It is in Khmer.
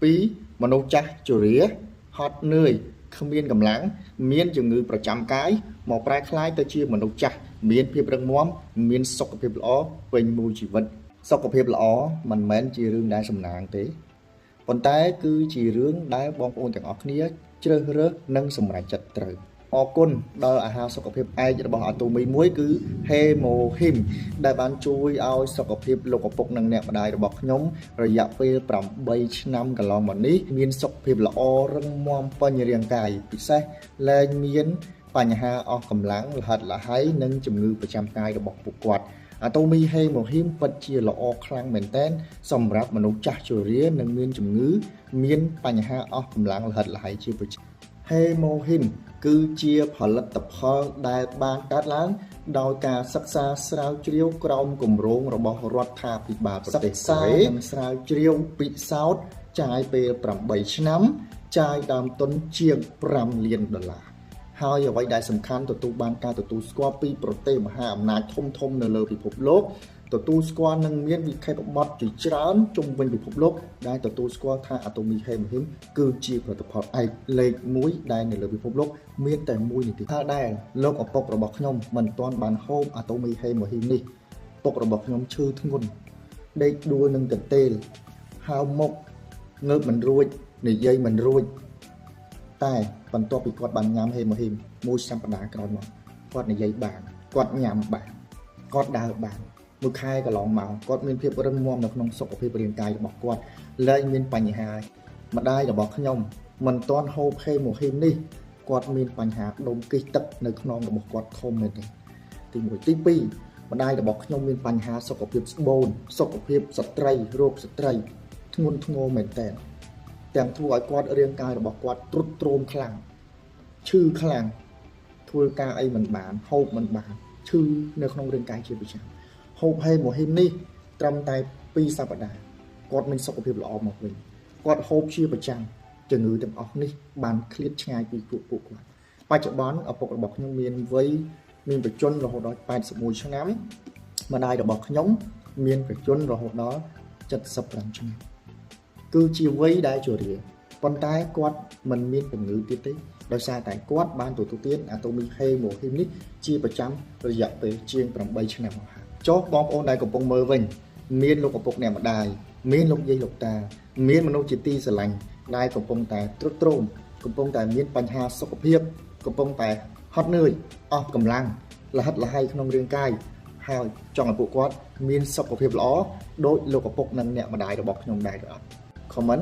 2. មនុស្សចាស់ជរាហត់នឿយគ្មានកម្លាំងមានជំងឺប្រចាំកាយមកប្រែក្លាយទៅជាមនុស្សចាស់មានភាពរឹងមាំមានសុខភាពល្អពេញមួយជីវិតសុខភាពល្អមិនមែនជារឿងដែលសំណាងទេប៉ុន្តែគឺជារឿងដែលបងប្អូនទាំងអស់គ្នាជ្រើសរើសនិងសម្រេចចិត្តត្រូវអរគុណដល់អាហារសុខភាពឯករបស់អាតូមីមួយគឺ Hemohim ដែលបានជួយឲ្យសុខភាពលោកឪពុកនិងអ្នកម្ដាយរបស់ខ្ញុំរយៈពេល8ឆ្នាំកន្លងមកនេះមានសុខភាពល្អរឹងមាំពេញរាងកាយពិសេសលែងមានបញ្ហាអស់កម្លាំងលហិតលហៃនិងជំងឺប្រចាំកាយរបស់ពួកគាត់អាតូមី Hemohim ពិតជាល្អខ្លាំងមែនទែនសម្រាប់មនុស្សចាស់ជរានិងមានជំងឺមានបញ្ហាអស់កម្លាំងលហិតលហៃជាប្រចាំHemohim គឺជាផលិតផលដែលបានកើតឡើងដោយការសិក្សាស្រាវជ្រាវក្រោមគម្រោងរបស់រដ្ឋាភិបាលប្រទេសកូរ៉េនិងស្រាវជ្រាវពិសោធន៍ចាយពេល8ឆ្នាំចាយដើមទុនជាង$5 លានហើយអ្វីដែលសំខាន់ទទួលបានការទទួលស្គាល់ពីប្រទេសមហាអំណាចធំៗនៅលើពិភពលោកទទួលស្គាល់និងមានវិខេបបទជាច្រើនជុំវិញពិភពលោកដែលទទួលស្គាល់ថាអាតូមី Hemohim គឺជាផលិតផលឯកលេខ1ដែលនៅលើពិភពលោកមានតែមួយនេះទេថាដែលលោកឪពុករបស់ខ្ញុំមិនទាន់បានហូបអាតូមី Hemohim នេះពុករបស់ខ្ញុំឈឺធ្ងន់ដេកដួលនឹងកន្ទេលហៅមុខងើបមិនរួចនិយាយមិនរួចតែបន្ទាប់ពីគាត់បានញ៉ាំ Hemohim មួយសប្តាហ៍ក្រោយមកគាត់និយាយបានគាត់ញ៉ាំបានគាត់ដើរបានមួយខែកន្លងមកគាត់មានភាពរឹងមាំនៅក្នុងសុខភាពរាងកាយរបស់គាត់លែងមានបញ្ហាម្ដាយរបស់ខ្ញុំមិនទាន់ហូប Hemohim នេះគាត់មានបញ្ហាដុំគិះទឹកនៅក្នុងរបស់គាត់ធំមែនទេទី1ទី2ម្ដាយរបស់ខ្ញុំមានបញ្ហាសុខភាពស្បូនសុខភាពស្ត្រីរោគស្ត្រីធ្ងន់ធ្ងរមែនតើទាំងធ្វើឲ្យគាត់រាងកាយរបស់គាត់ទ្រុឌទ្រោមខ្លាំងឈឺខ្លាំងធ្វើការអីមិនបានហូបមិនបានឈឺនៅក្នុងរាងកាយជាប្រចាំហូប Hemohim នេះត្រឹមតែ2សប្តាហ៍គាត់មានសុខភាពល្អមកវិញគាត់ហូបជាប្រចាំជំងឺទាំងអស់នេះបានឃ្លាតឆ្ងាយពីពួកគាត់បច្ចុប្បន្នឪពុករបស់ខ្ញុំមានវ័យមានប្រជញ្ញរហូតដល់81ឆ្នាំម្ដាយរបស់ខ្ញុំមានប្រជញ្ញរហូតដល់75ឆ្នាំគឺជាវ័យដែលជរាប៉ុន្តែគាត់មិនមានជំងឺទៀតទេដោយសារតែគាត់បានទទួលទានអាតូមី Hemohim នេះជាប្រចាំរយៈពេលជាង8ឆ្នាំមកហើយចុះបងប្អូនដែលកំពុងមើលវិញមានលោកឪពុកអ្នកម្ដាយមានលោកយាយលោកតាមានមនុស្សជាទីស្រឡាញ់ដែលកំពុងតែទ្រុឌទ្រោមកំពុងតែមានបញ្ហាសុខភាពកំពុងតែហត់នឿយអស់កម្លាំងលហិតលហៃក្នុងរាងកាយហើយចង់ឲ្យពួកគាត់មានសុខភាពល្អដោយលោកឪពុកនិងអ្នកម្ដាយរបស់ខ្ញុំដែរឬអត់ comment